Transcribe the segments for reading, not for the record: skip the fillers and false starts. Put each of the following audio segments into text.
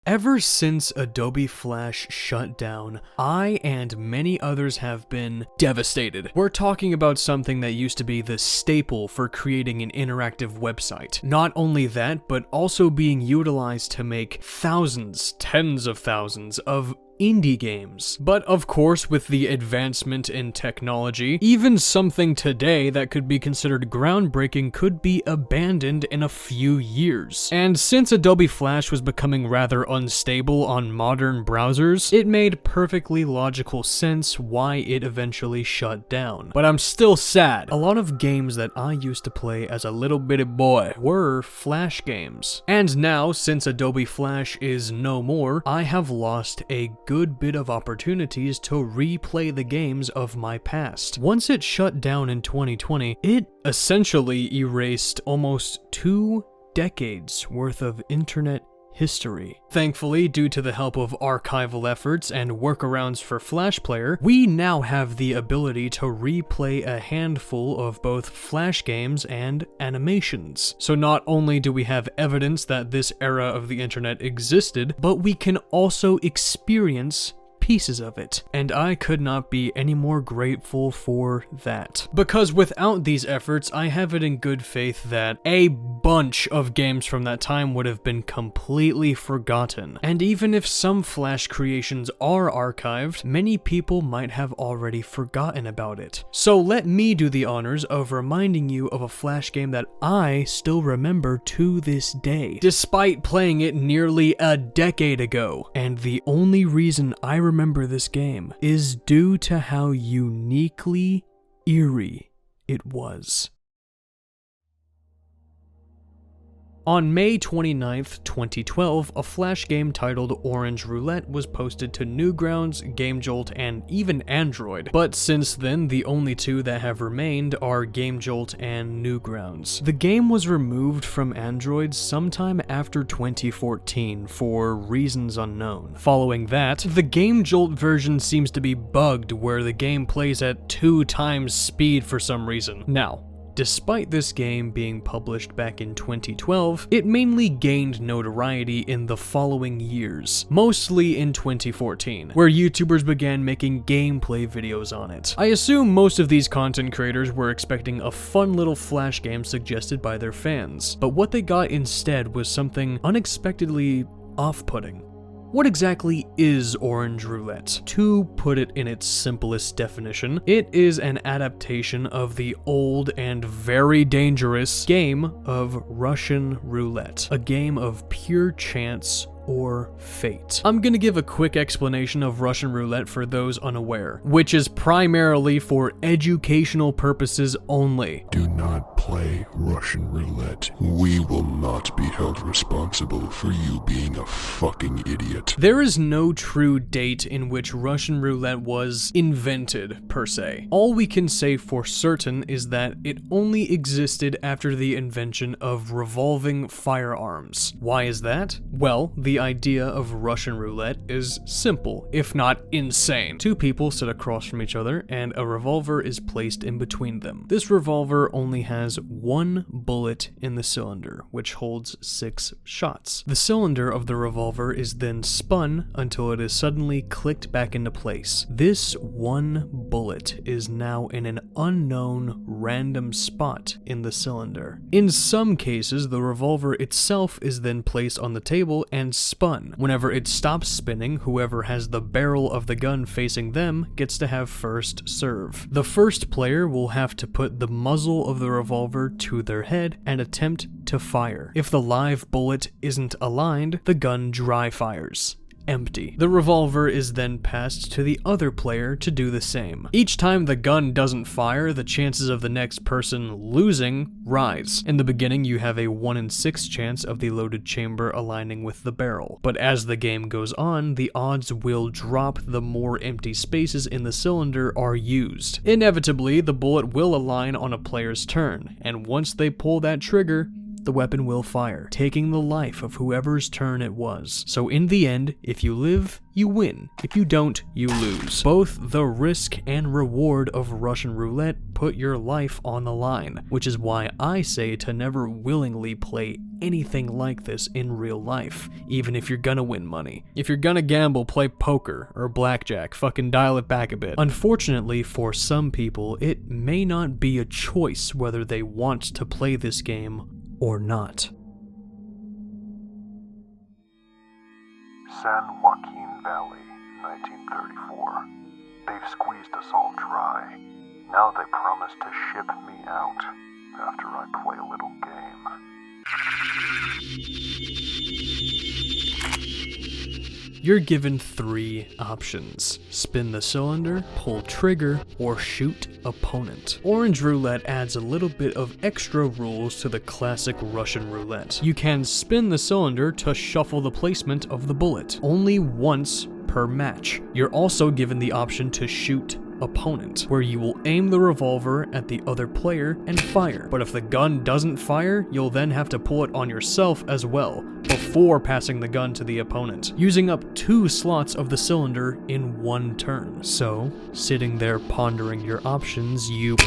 Ever since Adobe Flash shut down, I and many others have been devastated. We're talking about something that used to be the staple for creating an interactive website. Not only that, but also being utilized to make thousands, tens of thousands of indie games. But of course, with the advancement in technology, even something today that could be considered groundbreaking could be abandoned in a few years. And since Adobe Flash was becoming rather unstable on modern browsers, it made perfectly logical sense why it eventually shut down. But I'm still sad. A lot of games that I used to play as a little bitty boy were Flash games. And now, since Adobe Flash is no more, I have lost a good bit of opportunities to replay the games of my past. Once it shut down in 2020, it essentially erased almost 2 decades worth of internet history. Thankfully, due to the help of archival efforts and workarounds for Flash Player, we now have the ability to replay a handful of both Flash games and animations. So not only do we have evidence that this era of the internet existed, but we can also experience pieces of it, and I could not be any more grateful for that. Because without these efforts, I have it in good faith that a bunch of games from that time would have been completely forgotten. And even if some Flash creations are archived, many people might have already forgotten about it. So let me do the honors of reminding you of a Flash game that I still remember to this day, despite playing it nearly a decade ago. And the only reason I remember this game is due to how uniquely eerie it was. On May 29th, 2012, a Flash game titled Orange Roulette was posted to Newgrounds, GameJolt, and even Android, but since then, the only two that have remained are GameJolt and Newgrounds. The game was removed from Android sometime after 2014 for reasons unknown. Following that, the GameJolt version seems to be bugged where the game plays at 2 times speed for some reason. Now, despite this game being published back in 2012, it mainly gained notoriety in the following years, mostly in 2014, where YouTubers began making gameplay videos on it. I assume most of these content creators were expecting a fun little Flash game suggested by their fans, but what they got instead was something unexpectedly off-putting. What exactly is Orange Roulette? To put it in its simplest definition, it is an adaptation of the old and very dangerous game of Russian roulette, a game of pure chance or fate. I'm gonna give a quick explanation of Russian roulette for those unaware, which is primarily for educational purposes only. Do not play Russian roulette. We will not be held responsible for you being a fucking idiot. There is no true date in which Russian roulette was invented, per se. All we can say for certain is that it only existed after the invention of revolving firearms. Why is that? Well, the idea of Russian roulette is simple, if not insane. 2 people sit across from each other, and a revolver is placed in between them. This revolver only has 1 bullet in the cylinder, which holds 6 shots. The cylinder of the revolver is then spun until it is suddenly clicked back into place. This 1 bullet is now in an unknown random spot in the cylinder. In some cases, the revolver itself is then placed on the table and spun. Whenever it stops spinning, whoever has the barrel of the gun facing them gets to have first serve. The first player will have to put the muzzle of the revolver to their head and attempt to fire. If the live bullet isn't aligned, the gun dry fires. Empty. The revolver is then passed to the other player to do the same. Each time the gun doesn't fire, the chances of the next person losing rise. In the beginning, you have a 1 in 6 chance of the loaded chamber aligning with the barrel, but as the game goes on, the odds will drop the more empty spaces in the cylinder are used. Inevitably, the bullet will align on a player's turn, and once they pull that trigger, the weapon will fire, taking the life of whoever's turn it was. So in the end, if you live, you win. If you don't, you lose. Both the risk and reward of Russian roulette put your life on the line, which is why I say to never willingly play anything like this in real life, even if you're gonna win money. If you're gonna gamble, play poker or blackjack, fucking dial it back a bit. Unfortunately, for some people, it may not be a choice whether they want to play this game or not. San Joaquin Valley, 1934. They've squeezed us all dry. Now they promise to ship me out after I play a little game. You're given 3 options: spin the cylinder, pull trigger, or shoot opponent. Orange Roulette adds a little bit of extra rules to the classic Russian roulette. You can spin the cylinder to shuffle the placement of the bullet, only once per match. You're also given the option to shoot opponent, where you will aim the revolver at the other player and fire. But if the gun doesn't fire, you'll then have to pull it on yourself as well, before passing the gun to the opponent, using up 2 slots of the cylinder in 1 turn. So, sitting there pondering your options, you...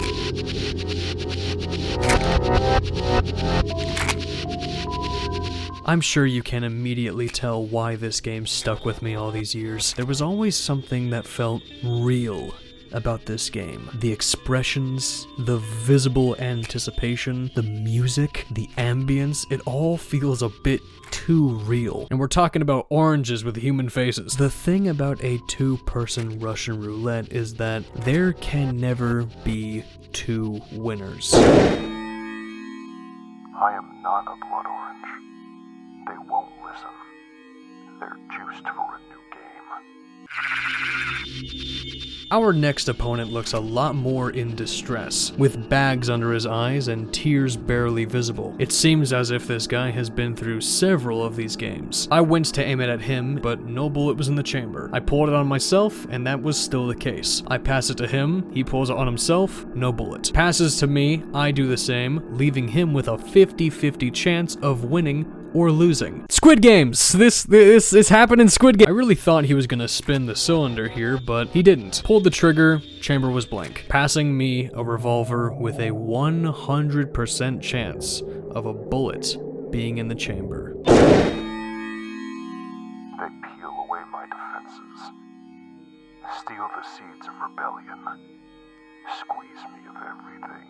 I'm sure you can immediately tell why this game stuck with me all these years. There was always something that felt real about this game. The expressions, the visible anticipation, the music, the ambience, it all feels a bit too real. And we're talking about oranges with human faces. The thing about a 2-person Russian roulette is that there can never be 2 winners. I am not a blood orange. They won't listen. They're juiced for a new game. Our next opponent looks a lot more in distress, with bags under his eyes and tears barely visible. It seems as if this guy has been through several of these games. I went to aim it at him, but no bullet was in the chamber. I pulled it on myself, and that was still the case. I pass it to him, he pulls it on himself, no bullet. Passes to me, I do the same, leaving him with a 50-50 chance of winning or losing. Squid Games! This happened in Squid Games. I really thought he was gonna spin the cylinder here, but he didn't. Pulled the trigger, chamber was blank, passing me a revolver with a 100% chance of a bullet being in the chamber. They peel away my defenses, steal the seeds of rebellion, squeeze me of everything.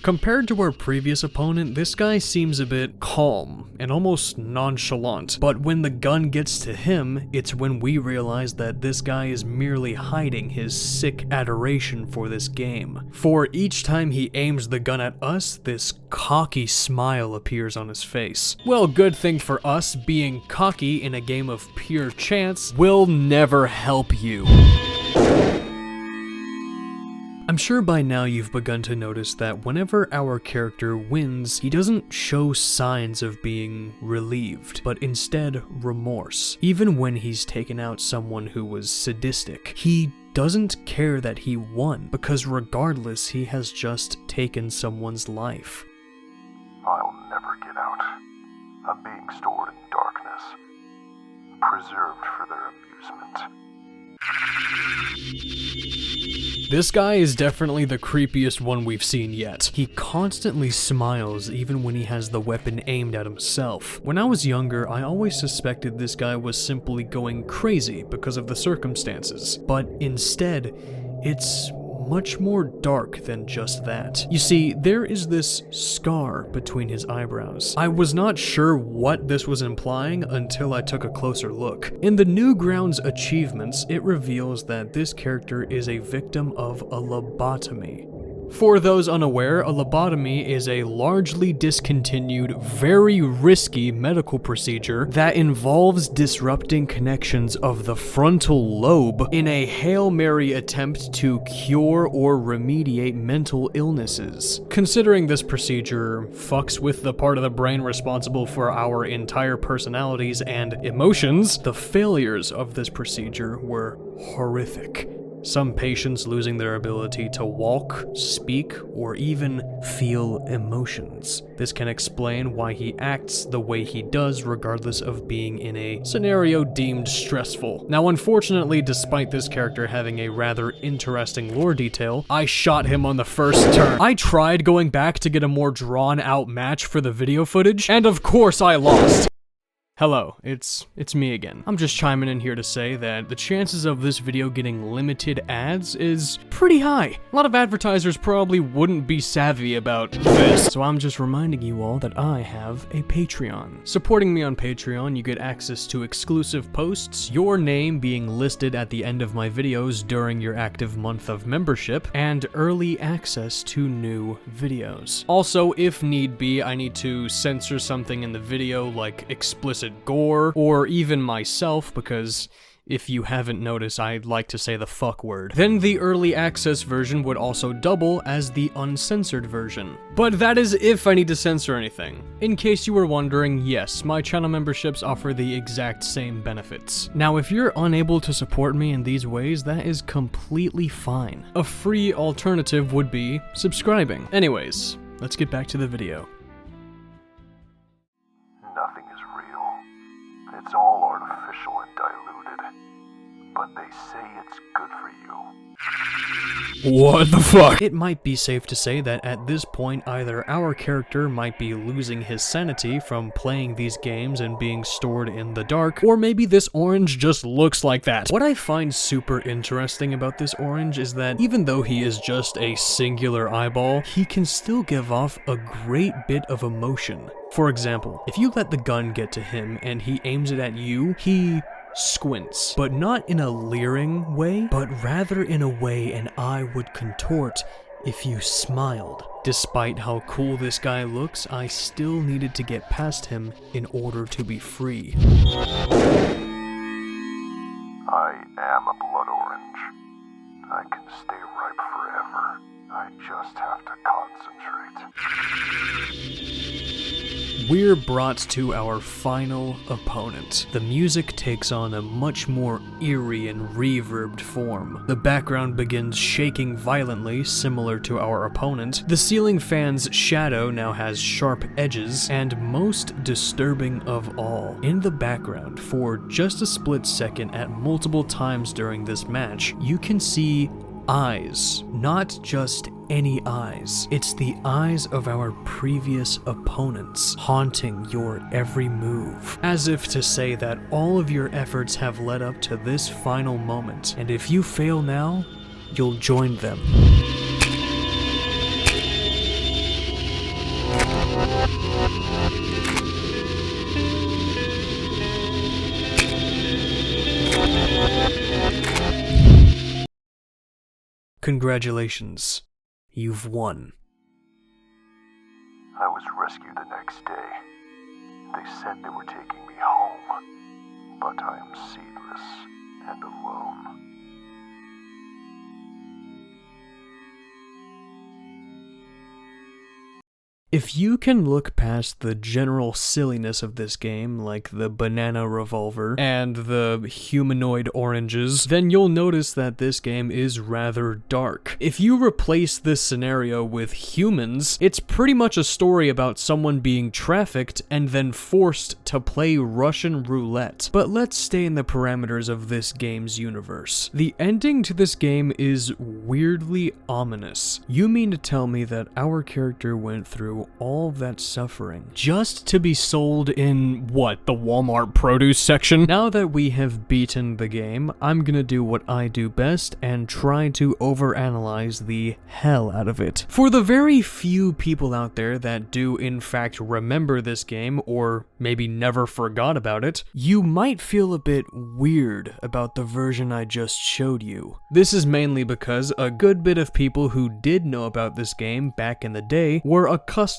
Compared to our previous opponent, this guy seems a bit calm and almost nonchalant, but when the gun gets to him, it's when we realize that this guy is merely hiding his sick adoration for this game. For each time he aims the gun at us, this cocky smile appears on his face. Well, good thing for us, being cocky in a game of pure chance will never help you. I'm sure by now you've begun to notice that whenever our character wins, he doesn't show signs of being relieved, but instead remorse. Even when he's taken out someone who was sadistic, he doesn't care that he won, because regardless, he has just taken someone's life. I'll never get out. I'm being stored in darkness, preserved for their amusement. This guy is definitely the creepiest one we've seen yet. He constantly smiles even when he has the weapon aimed at himself. When I was younger, I always suspected this guy was simply going crazy because of the circumstances, but instead, it's much more dark than just that. You see, there is this scar between his eyebrows. I was not sure what this was implying until I took a closer look. In the Newgrounds achievements, it reveals that this character is a victim of a lobotomy. For those unaware, a lobotomy is a largely discontinued, very risky medical procedure that involves disrupting connections of the frontal lobe in a Hail Mary attempt to cure or remediate mental illnesses. Considering this procedure fucks with the part of the brain responsible for our entire personalities and emotions, the failures of this procedure were horrific. some patients losing their ability to walk, speak, or even feel emotions. This can explain why he acts the way he does regardless of being in a scenario deemed stressful. Now, unfortunately, despite this character having a rather interesting lore detail, I shot him on the first turn. I tried going back to get a more drawn-out match for the video footage, and of course I lost. Hello, it's me again. I'm just chiming in here to say that the chances of this video getting limited ads is pretty high. A lot of advertisers probably wouldn't be savvy about this, so I'm just reminding you all that I have a Patreon. Supporting me on Patreon, you get access to exclusive posts, your name being listed at the end of my videos during your active month of membership, and early access to new videos. Also, if need be, I need to censor something in the video like explicit gore, or even myself, because if you haven't noticed, I like to say the fuck word. Then the early access version would also double as the uncensored version. But that is if I need to censor anything. In case you were wondering, yes, my channel memberships offer the exact same benefits. Now, if you're unable to support me in these ways, that is completely fine. A free alternative would be subscribing. Anyways, let's get back to the video. Nothing is real. It's all artificial and diluted. But they say it's good for you. What the fuck? It might be safe to say that at this point, either our character might be losing his sanity from playing these games and being stored in the dark, or maybe this orange just looks like that. What I find super interesting about this orange is that even though he is just a singular eyeball, he can still give off a great bit of emotion. For example, if you let the gun get to him and he aims it at you, he squints, but not in a leering way, but rather in a way an eye would contort if you smiled. Despite how cool this guy looks, I still needed to get past him in order to be free. I am a blood orange. I can stay ripe forever. I just have to concentrate. We're brought to our final opponent. The music takes on a much more eerie and reverbed form. The background begins shaking violently, similar to our opponent. The ceiling fan's shadow now has sharp edges, and most disturbing of all, in the background, for just a split second at multiple times during this match, you can see eyes. Not just any eyes. It's the eyes of our previous opponents, haunting your every move. As if to say that all of your efforts have led up to this final moment, and if you fail now, you'll join them. Congratulations. You've won. I was rescued the next day. They said they were taking me home, but I am seedless and alone. If you can look past the general silliness of this game, like the banana revolver and the humanoid oranges, then you'll notice that this game is rather dark. If you replace this scenario with humans, it's pretty much a story about someone being trafficked and then forced to play Russian roulette. But let's stay in the parameters of this game's universe. The ending to this game is weirdly ominous. You mean to tell me that our character went through all of that suffering just to be sold in, what, the Walmart produce section? Now that we have beaten the game, I'm gonna do what I do best and try to overanalyze the hell out of it. For the very few people out there that do in fact remember this game, or maybe never forgot about it, you might feel a bit weird about the version I just showed you. This is mainly because a good bit of people who did know about this game back in the day were accustomed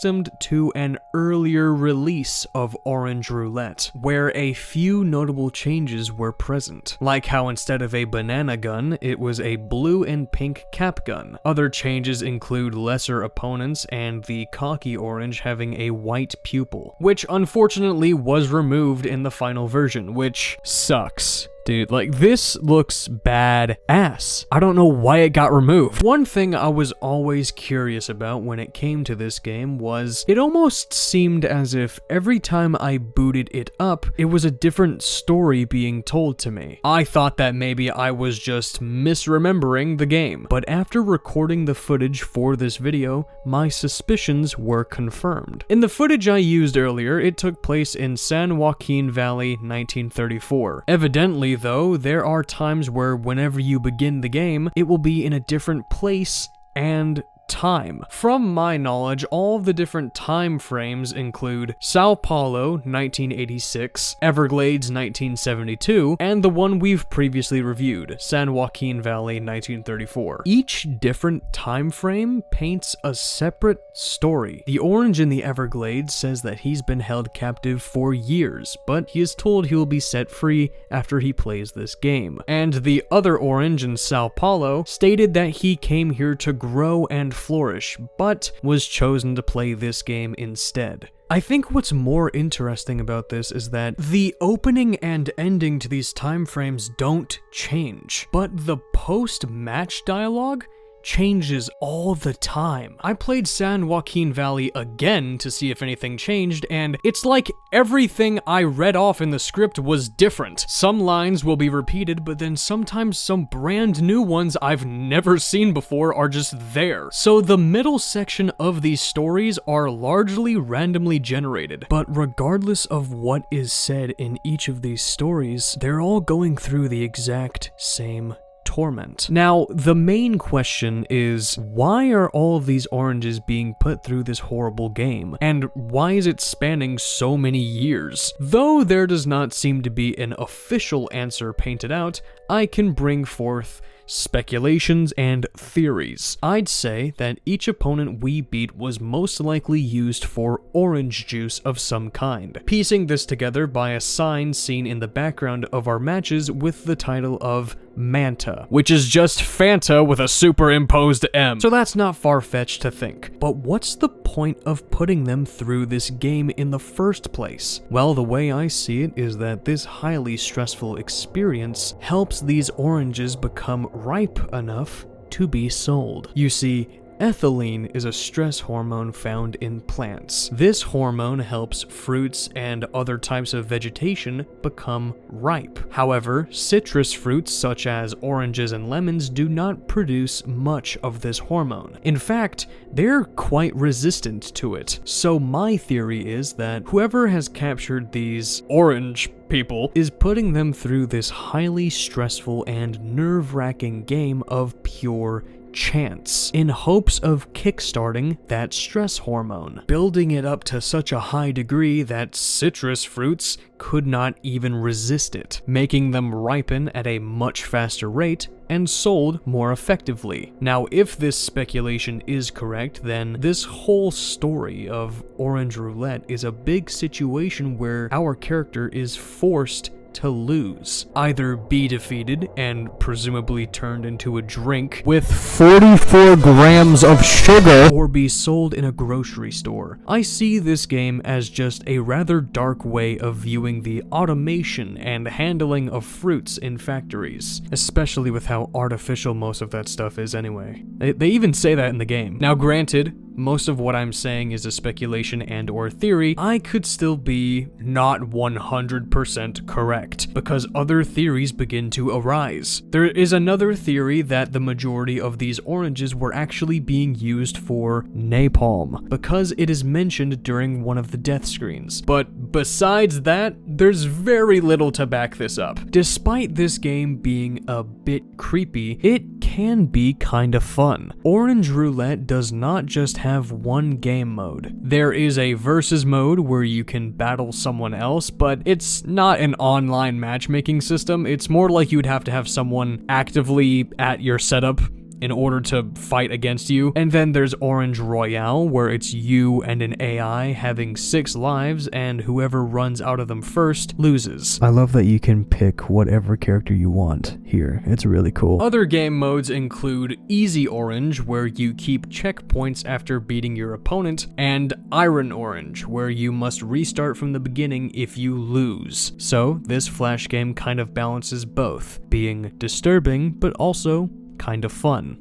to an earlier release of Orange Roulette, where a few notable changes were present, like how instead of a banana gun, it was a blue and pink cap gun. Other changes include lesser opponents and the cocky orange having a white pupil, which unfortunately was removed in the final version, which sucks. Dude, like, this looks bad-ass. I don't know why it got removed. One thing I was always curious about when it came to this game was it almost seemed as if every time I booted it up, it was a different story being told to me. I thought that maybe I was just misremembering the game, but after recording the footage for this video, my suspicions were confirmed. In the footage I used earlier, it took place in San Joaquin Valley, 1934. Evidently, though, there are times where whenever you begin the game, it will be in a different place and time. From my knowledge, all of the different time frames include Sao Paulo, 1986, Everglades, 1972, and the one we've previously reviewed, San Joaquin Valley, 1934. Each different time frame paints a separate story. The orange in the Everglades says that he's been held captive for years, but he is told he will be set free after he plays this game. And the other orange in Sao Paulo stated that he came here to grow and flourish, but was chosen to play this game instead. I think what's more interesting about this is that the opening and ending to these time frames don't change, but the post-match dialogue changes all the time. I played San Joaquin Valley again to see if anything changed, and it's like everything I read off in the script was different. Some lines will be repeated, but then sometimes some brand new ones I've never seen before are just there. So the middle section of these stories are largely randomly generated, but regardless of what is said in each of these stories, they're all going through the exact same torment. Now, the main question is, why are all of these oranges being put through this horrible game? And why is it spanning so many years? Though there does not seem to be an official answer painted out, I can bring forth speculations and theories. I'd say that each opponent we beat was most likely used for orange juice of some kind, piecing this together by a sign seen in the background of our matches with the title of Manta, which is just Fanta with a superimposed M. So that's not far-fetched to think. But what's the point of putting them through this game in the first place? Well, the way I see it is that this highly stressful experience helps these oranges become ripe enough to be sold. You see, ethylene is a stress hormone found in plants. This hormone helps fruits and other types of vegetation become ripe. However, citrus fruits such as oranges and lemons do not produce much of this hormone. In fact, they're quite resistant to it. So my theory is that whoever has captured these orange people is putting them through this highly stressful and nerve-wracking game of pure chance, in hopes of kickstarting that stress hormone, building it up to such a high degree that citrus fruits could not even resist it, making them ripen at a much faster rate and sold more effectively. Now, if this speculation is correct, then this whole story of Orange Roulette is a big situation where our character is forced to lose. Either be defeated and presumably turned into a drink with 44 grams of sugar, or be sold in a grocery store. I see this game as just a rather dark way of viewing the automation and handling of fruits in factories, especially with how artificial most of that stuff is anyway. They even say that in the game. Now granted, most of what I'm saying is a speculation and or theory. I could still be not 100% correct, because other theories begin to arise. There is another theory that the majority of these oranges were actually being used for napalm, because it is mentioned during one of the death screens. But besides that, there's very little to back this up. Despite this game being a bit creepy, it can be kind of fun. Orange Roulette does not just have one game mode. There is a versus mode where you can battle someone else, but it's not an online matchmaking system. It's more like you would have to have someone actively at your setup in order to fight against you. And then there's Orange Royale, where it's you and an AI having 6 lives, and whoever runs out of them first loses. I love that you can pick whatever character you want here. It's really cool. Other game modes include Easy Orange, where you keep checkpoints after beating your opponent, and Iron Orange, where you must restart from the beginning if you lose. So this Flash game kind of balances both, being disturbing but also kind of fun.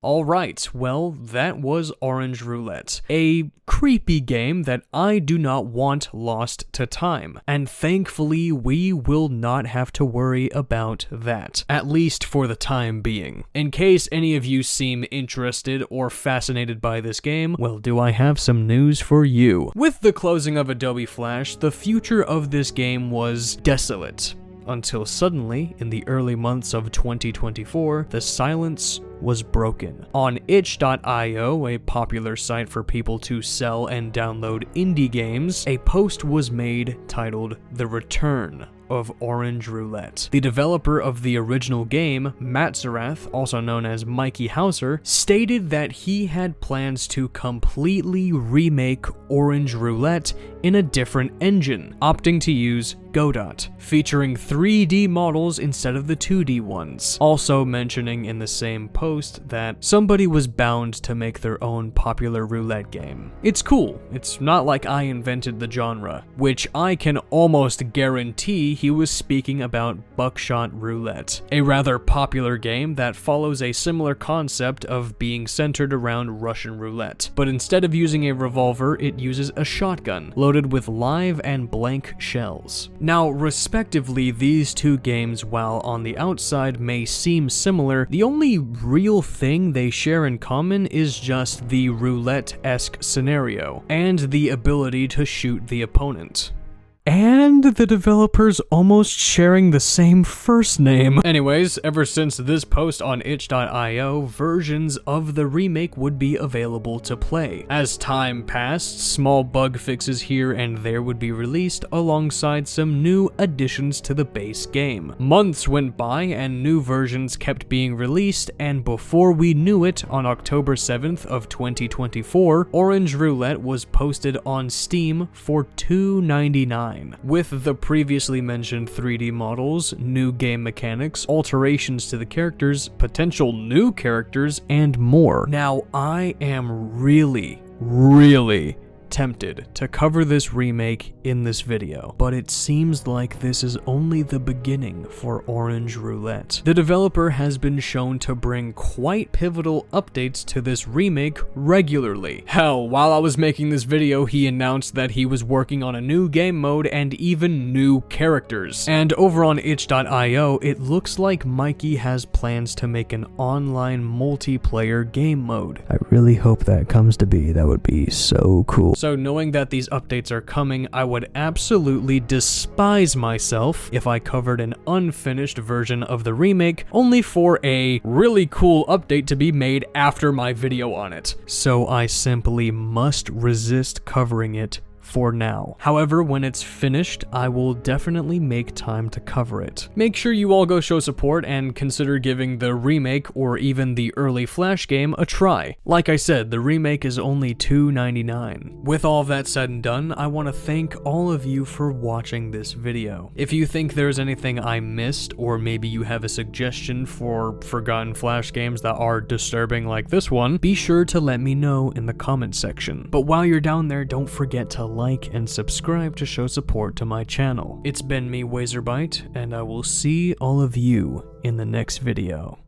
Alright, well, that was Orange Roulette, a creepy game that I do not want lost to time, and thankfully we will not have to worry about that, at least for the time being. In case any of you seem interested or fascinated by this game, well, do I have some news for you. With the closing of Adobe Flash, the future of this game was desolate, until suddenly, in the early months of 2024, the silence was broken. On itch.io, a popular site for people to sell and download indie games, a post was made titled "The Return of Orange Roulette." The developer of the original game, Matzerath, also known as Mikey Hauser, stated that he had plans to completely remake Orange Roulette in a different engine, opting to use Godot, featuring 3D models instead of the 2D ones. Also mentioning in the same post that somebody was bound to make their own popular roulette game. It's cool. It's not like I invented the genre, which I can almost guarantee he was speaking about Buckshot Roulette, a rather popular game that follows a similar concept of being centered around Russian roulette, but instead of using a revolver, it uses a shotgun, loaded with live and blank shells. Now, respectively, these two games, while on the outside may seem similar, the only real thing they share in common is just the roulette-esque scenario, and the ability to shoot the opponent. And the developers almost sharing the same first name. Anyways, ever since this post on itch.io, versions of the remake would be available to play. As time passed, small bug fixes here and there would be released alongside some new additions to the base game. Months went by and new versions kept being released, and before we knew it, on October 7th of 2024, Orange Roulette was posted on Steam for $2.99. With the previously mentioned 3D models, new game mechanics, alterations to the characters, potential new characters, and more. Now, I am really tempted to cover this remake in this video, but it seems like this is only the beginning for Orange Roulette. The developer has been shown to bring quite pivotal updates to this remake regularly. Hell, while I was making this video, he announced that he was working on a new game mode and even new characters. And over on itch.io, it looks like Mikey has plans to make an online multiplayer game mode. I really hope that comes to be. That would be so cool. So knowing that these updates are coming, I would absolutely despise myself if I covered an unfinished version of the remake only for a really cool update to be made after my video on it. So I simply must resist covering it for now. However, when it's finished, I will definitely make time to cover it. Make sure you all go show support and consider giving the remake or even the early Flash game a try. Like I said, the remake is only $2.99. With all of that said and done, I want to thank all of you for watching this video. If you think there's anything I missed, or maybe you have a suggestion for forgotten Flash games that are disturbing like this one, be sure to let me know in the comment section. But while you're down there, don't forget to like and subscribe to show support to my channel. It's been me, Wazerbite, and I will see all of you in the next video.